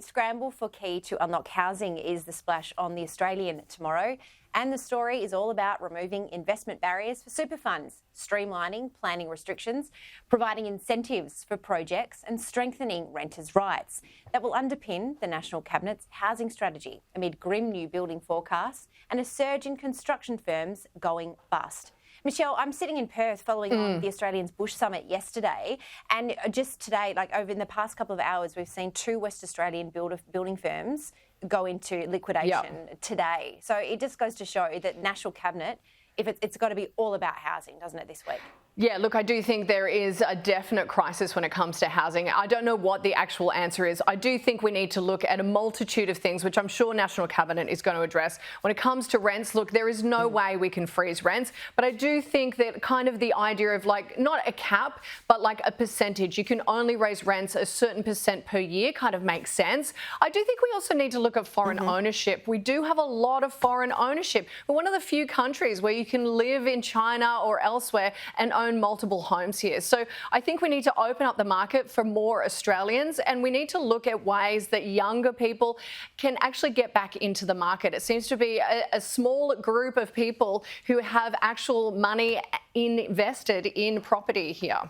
Scramble for key to unlock housing is the splash on The Australian tomorrow. And the story is all about removing investment barriers for super funds, streamlining planning restrictions, providing incentives for projects and strengthening renters' rights. That will underpin the National Cabinet's housing strategy amid grim new building forecasts and a surge in construction firms going bust. Michelle, I'm sitting in Perth following on the Australians Bush Summit yesterday, and just today, like over in the past couple of hours, we've seen 2 West Australian building firms go into liquidation today. So it just goes to show that National Cabinet, if it's got to be all about housing, doesn't it, this week? Yeah, look, I do think there is a definite crisis when it comes to housing. I don't know what the actual answer is. I do think we need to look at a multitude of things, which I'm sure National Cabinet is going to address. When it comes to rents, look, there is no way we can freeze rents. But I do think that kind of the idea of like, not a cap, but like a percentage. You can only raise rents a certain percent per year kind of makes sense. I do think we also need to look at foreign ownership. We do have a lot of foreign ownership. We're one of the few countries where you can live in China or elsewhere and own multiple homes here. So I think we need to open up the market for more Australians, and we need to look at ways that younger people can actually get back into the market. It seems to be a small group of people who have actual money invested in property here.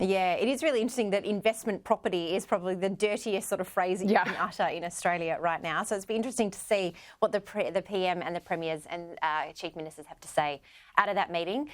Yeah, it is really interesting that investment property is probably the dirtiest sort of phrase that you can utter in Australia right now. So it's been interesting to see what the PM and the Premiers and Chief Ministers have to say out of that meeting.